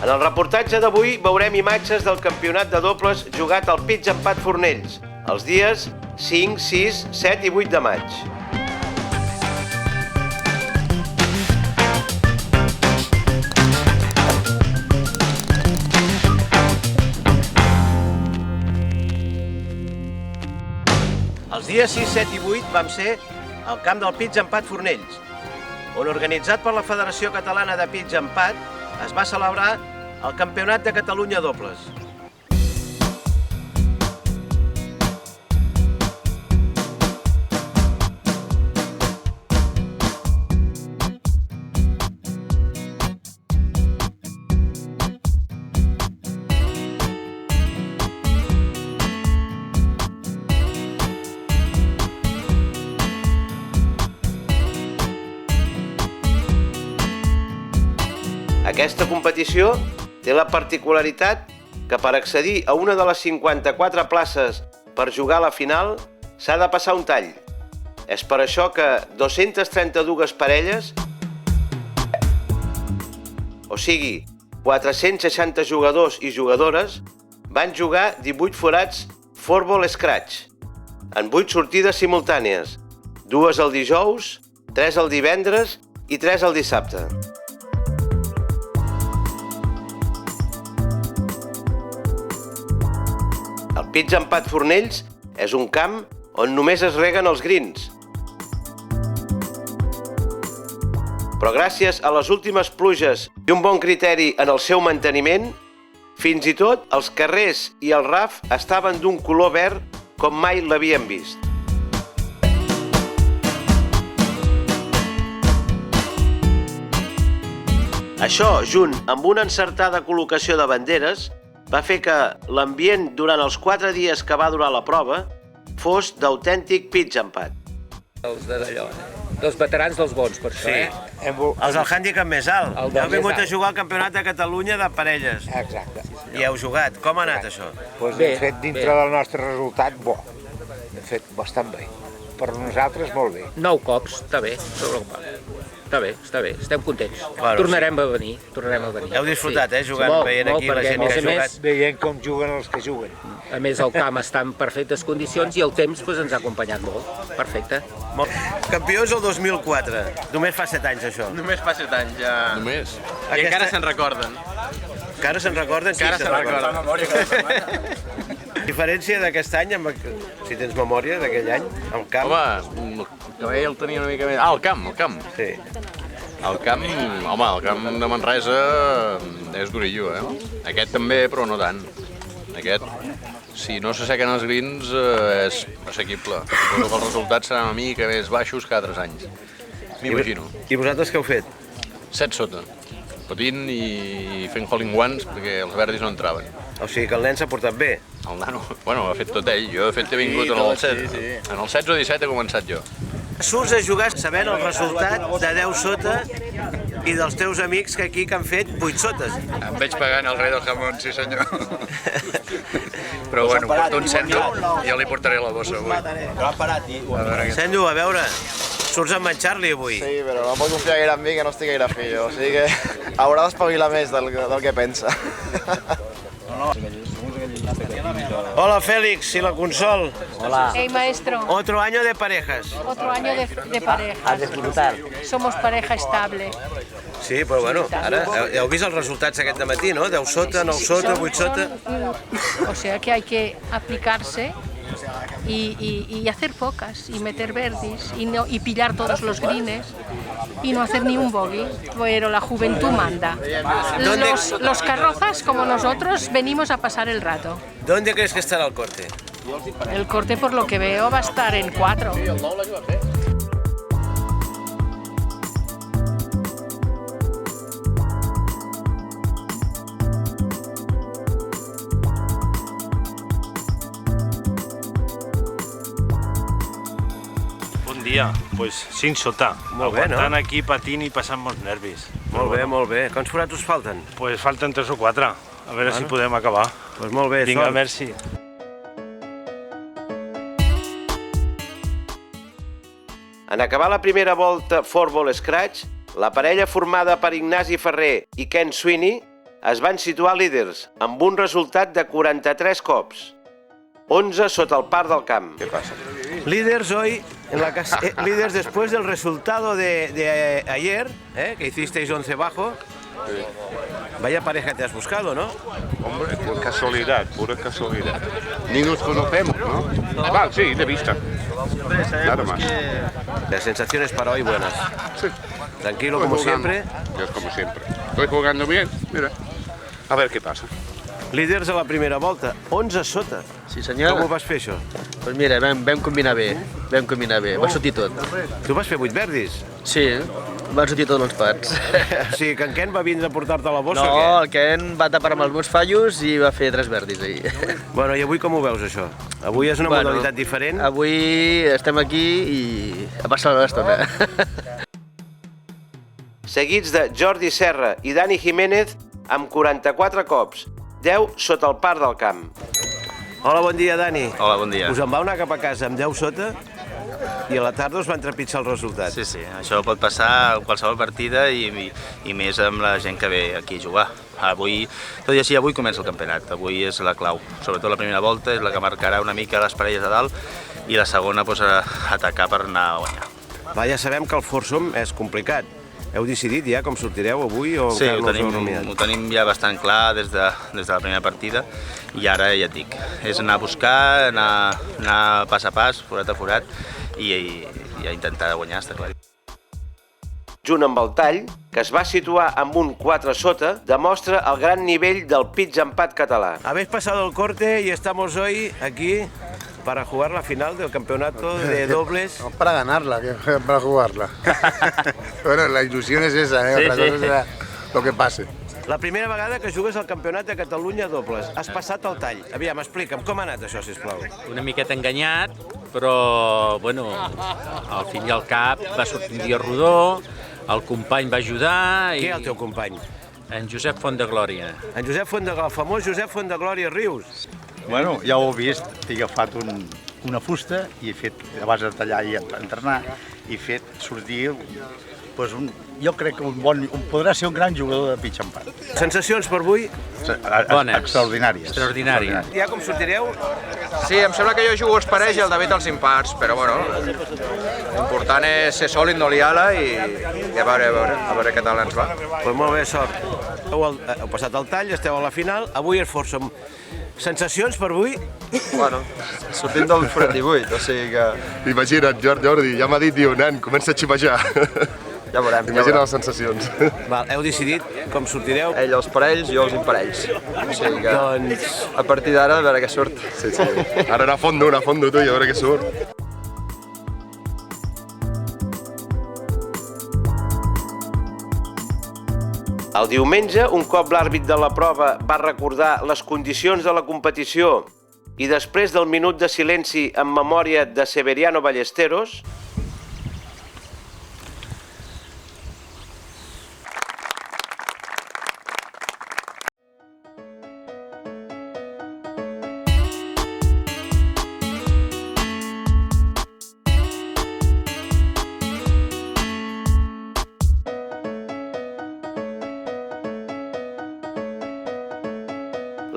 En el reportatge d'avui veurem imatges del campionat de dobles jugat al Pitx Empat Fornells, els dies 5, 6, 7 i 8 de maig. Els dies 6, 7 i 8 vam ser al camp del Pitx Empat Fornells, on, organitzat per la Federació Catalana de Pitx Empat, es va celebrar el Campionat de Catalunya Dobles. Aquesta competició té la particularitat que per accedir a una de les 54 places per jugar a la final s'ha de passar un tall. És per això que 232 parelles, o sigui, 460 jugadors i jugadores, van jugar 18 forats Forball Scratch, en 8 sortides simultànies, 2 el dijous, 3 el divendres i 3 el dissabte. El Pitx Empat Fornells és un camp on només es reguen els greens. Però gràcies a les últimes pluges i un bon criteri en el seu manteniment, fins i tot els carrers i el RAF estaven d'un color verd com mai l'havien vist. Això, junt amb una encertada col·locació de banderes, va fer que l'ambient durant els 4 dies que va durar la prova fos d'autèntic Pitx Empat. Els d'allò, dels veterans dels bons, per això, Els del hàndicap més alt. Heu vingut a jugar al Campionat de Catalunya de parelles. Exacte. I heu jugat. Com ha anat això? Doncs hem fet dintre del nostre resultat bo. Hem fet bastant bé. Per nosaltres molt bé. 9 cops, està bé, sobre el pal. Està bé, estem contents. Bueno, tornarem a venir. Heu disfrutat, jugant, veient aquí la gent que ha jugat. Veient com juguen els que juguen. A més, el camp està en perfectes condicions i el temps ens ha acompanyat molt. Perfecte. Campions el 2004. Només fa 7 anys, això. Només fa 7 anys, ja. Només? I encara se'n recorden. Encara se'n recorden? Encara se'n recorden. Diferència d'aquest any, si tens memòria d'aquell any, al camp? Home, el cabell el tenia una mica més... Ah, el camp. Sí. El camp de Manresa és durillo, Aquest també, però no tant. Aquest, si no s'assequen els greens, és assequible. Suposo que els resultats seran una mica més baixos que altres anys. M'imagino. I vosaltres què heu fet? 7 sota, patint i fent hole-in-ones perquè els verdis no entraven. O sigui que el nen s'ha portat bé. El nano, bueno, ha fet tot ell. Jo, de fet, he vingut en el 16. En el 16 o 17 he començat jo. Surts a jugar sabent el resultat de 10 sota i dels teus amics que aquí que han fet 8 sotes. Em veig pagant el rei del jamón, sí senyor. Però bueno, porto un sendo i jo li portaré la bossa avui. Sendo, a veure, surts a menjar-li avui. Sí, però no pot confiar gaire en mi, que no estic gaire fi jo. O sigui que haurà d'espavilar més del que pensa. Hola Félix y la Consol. Hola. Hey maestro. Otro año de parejas. Otro año de parejas. A disfrutar. Somos pareja estable. Sí, però bueno, ara heu vist els resultats aquest dematí, no? 10 sota, 9 sota, 8 sota... O sea que hay que aplicarse y hacer pocas, y meter verdis, y pillar todos los greens, y no hacer ni un bogey, pero la juventud manda. Los carrozas, como nosotros, venimos a pasar el rato. ¿Dónde crees que estará el corte? El corte, por lo que veo, va a estar en 4. Dia, pues 5 sota. Molt bé, no? Aguantant aquí patint i passant molts nervis. Molt bé, molt bé. Quants forats us falten? Pues falten 3 o 4. A veure si podem acabar. Pues molt bé, vinga, sort. merci. En acabar la primera volta Forball Scratch, la parella formada per Ignasi Ferrer i Ken Sweeney es van situar líders, amb un resultat de 43 cops, 11 sota el par del camp. ¿Qué pasa? Líderes hoy, líderes después del resultado de ayer, que hicisteis 11 bajo. Vaya pareja te has buscado, ¿no? Hombre, por casualidad, pura casualidad. Ni nos conocemos, ¿no? Vale, sí, de vista. Nada más. Las sensaciones para hoy buenas. Sí. Tranquilo Estoy como jugando. siempre. Yo como siempre. Estoy jugando bien, mira. A ver qué pasa. Líders a la primera volta, 11 sota. Sí, senyor. Com ho vas fer, això? Doncs mira, vam combinar bé, va sortir tot. Tu vas fer 8 verdis? Sí, van sortir tots els pats. O sigui, que en Ken va vindre a portar-te la bossa No, o què? el Ken va tapar amb els meus fallos i va fer 3 verdis ahir. Bueno, i avui com ho veus, això? Avui és una modalitat diferent? Avui estem aquí i a passar l'estona. Seguits de Jordi Serra i Dani Jiménez amb 44 cops, 10 sota el par del camp. Hola, bon dia, Dani. Hola, bon dia. Us en vau anar cap a casa amb 10 sota i a la tarda us van trepitjar el resultat. Sí, sí, això pot passar a qualsevol partida i més amb la gent que ve aquí a jugar. Avui, tot i així, avui comença el campionat, avui és la clau. Sobretot la primera volta és la que marcarà una mica les parelles de dalt i la segona doncs, a atacar per anar a guanyar. Va, ja sabem que el foursome és complicat. Heu decidit ja com sortireu avui o Sí, encara no us heu rumiat? ho tenim ja bastant clar des de la primera partida i ara ja et dic, és anar a buscar, anar pas a pas, forat a forat i a intentar guanyar, està clar. Junt amb el tall, que es va situar amb un 4 sota, demostra el gran nivell del pitch empat català. Habéis pasado el corte y estamos hoy aquí para jugar la final del campeonato de dobles. No, para ganarla, que para jugarla. Bueno, la ilusión es esa, ¿eh? Otra cosa será lo que pase. La primera vegada que jugues al Campionat de Catalunya dobles. Has passat el tall. Aviam, explica'm, com ha anat això, sisplau? Una miqueta enganyat, però, bueno, al fin i al cap va sortir un dia rodó, el company va ajudar i... Qui és el teu company? En Josep Fontdeglòria. En Josep Fontdeglòria, el famós Josep Fontdeglòria Rius. Bueno, ja ho heu vist, he agafat una fusta i he fet, a base de tallar i entrenar, i he fet sortir, doncs jo crec que podrà ser un gran jugador de pitch empat. Sensacions per avui? Bones. Extraordinàries. Extraordinàries. Ja com sortireu? Sí, em sembla que jo jugo els parells i el David els impars, però bueno, l'important és ser sòlid, no liar-la i a veure què tal ens va. Pues molt bé, sort. Heu passat el tall, esteu a la final, avui és foursome. Sensacions per avui? Bueno, sortint del forat 18, o sigui que... Imagina't, Jordi, ja m'ha dit, diu, nen, comença a xipejar. Ja veurem. Imagina les sensacions. Val, heu decidit com sortireu? Ell els parells, jo els imparells. O sigui que a partir d'ara a veure què surt. Sí, sí. Ara anar a fondo tu i a veure què surt. El diumenge, un cop l'àrbit de la prova va recordar les condicions de la competició i després del minut de silenci en memòria de Severiano Ballesteros,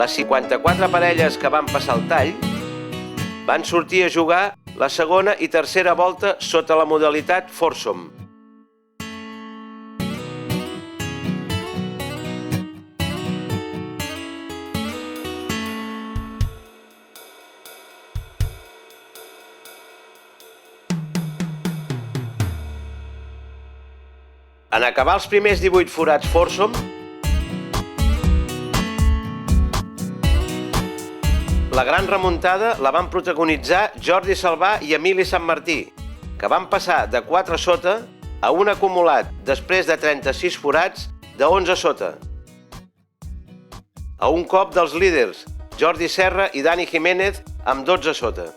les 54 parelles que van passar el tall van sortir a jugar la segona i tercera volta sota la modalitat foursome. En acabar els primers 18 forats foursome, la gran remuntada la van protagonitzar Jordi Salvà i Emili Sant Martí, que van passar de 4 sota a un acumulat, després de 36 forats, de 11 sota. A un cop dels líders, Jordi Serra i Dani Jiménez, amb 12 sota.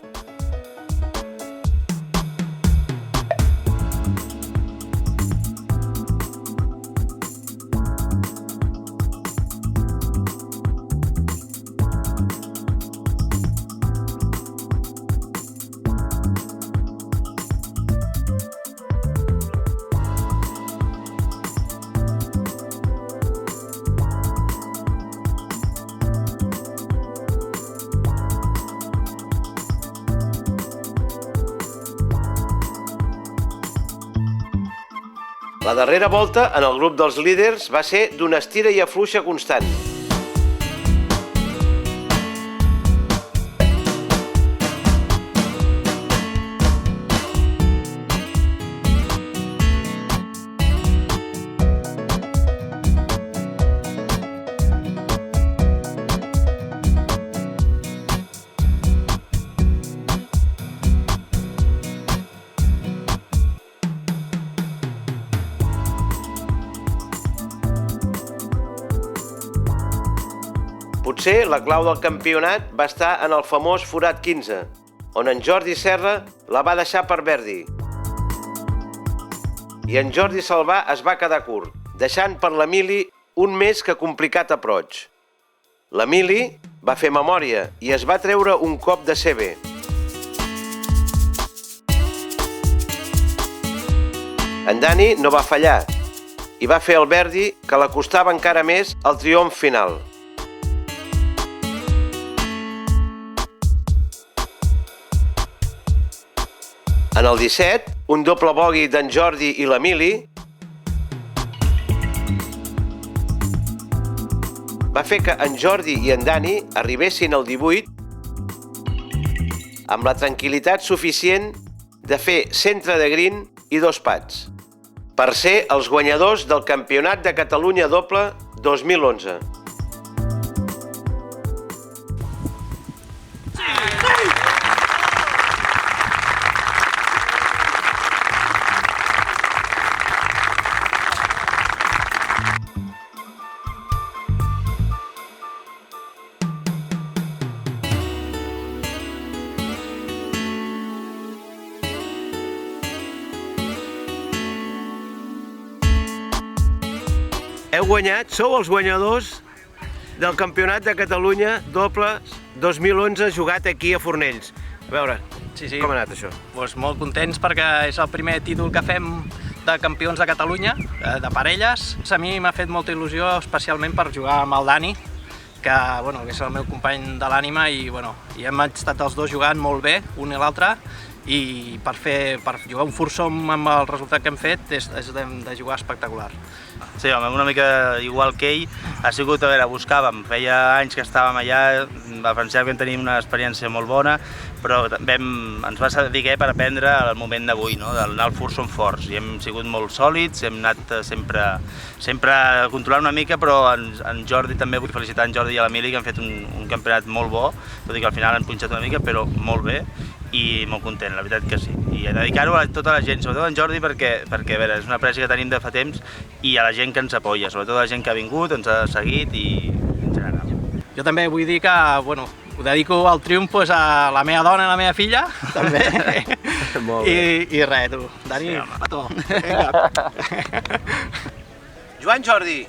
La darrera volta en el grup dels líders va ser d'una estira i afluixa constant. Potser la clau del campionat va estar en el famós forat 15, on en Jordi Serra la va deixar per Verdi. I en Jordi Salvà es va quedar curt, deixant per l'Emili un més que complicat aproig. L'Emili va fer memòria i es va treure un cop de CB. En Dani no va fallar i va fer el Verdi que l'acostava encara més al triomf final. En el 17, un doble bogey d'en Jordi i l'Emili va fer que en Jordi i en Dani arribessin al 18 amb la tranquil·litat suficient de fer centre de green i 2 pats per ser els guanyadors del Campionat de Catalunya doble 2011. Heu guanyat, sou els guanyadors del Campionat de Catalunya dobles 2011 jugat aquí a Fornells. A veure, com ha anat això? Doncs molt contents perquè és el primer títol que fem de campions de Catalunya, de parelles. A mi m'ha fet molta il·lusió, especialment per jugar amb el Dani, que és el meu company de l'ànima i hem estat els dos jugant molt bé, un i l'altre, i per jugar un foursome amb el resultat que hem fet és de jugar espectacular. Sí, home, una mica igual que ell, ha sigut, a veure, buscàvem, feia anys que estàvem allà, pensàvem que tenim una experiència molt bona, però ens va servir per aprendre el moment d'avui, d'anar al foursome forts, i hem sigut molt sòlids, hem anat sempre controlant una mica, però en Jordi també vull felicitar en Jordi i a l'Emili, que han fet un campionat molt bo, tot i que al final han punxat una mica, però molt bé, i molt content, la veritat que sí. I dedicar-ho a tota la gent, sobretot en Jordi, perquè a veure, és una pressa que tenim de fa temps, i a la gent que ens apoya, sobretot a la gent que ha vingut, ens ha seguit i en general. Jo també vull dir que, ho dedico al triomf a la meva dona i la meva filla, també. I res, tu, Dani, petó. Joan Jordi,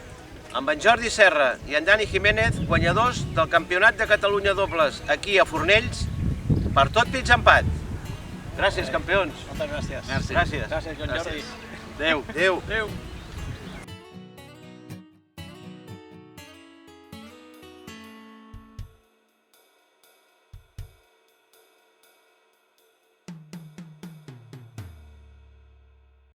amb en Jordi Serra i en Dani Jiménez, guanyadors del Campionat de Catalunya dobles aquí a Fornells, per tot pitch empat. Gràcies, campions. Moltes gràcies. Gràcies. Gràcies, Joan Jordi. Adéu. Adéu.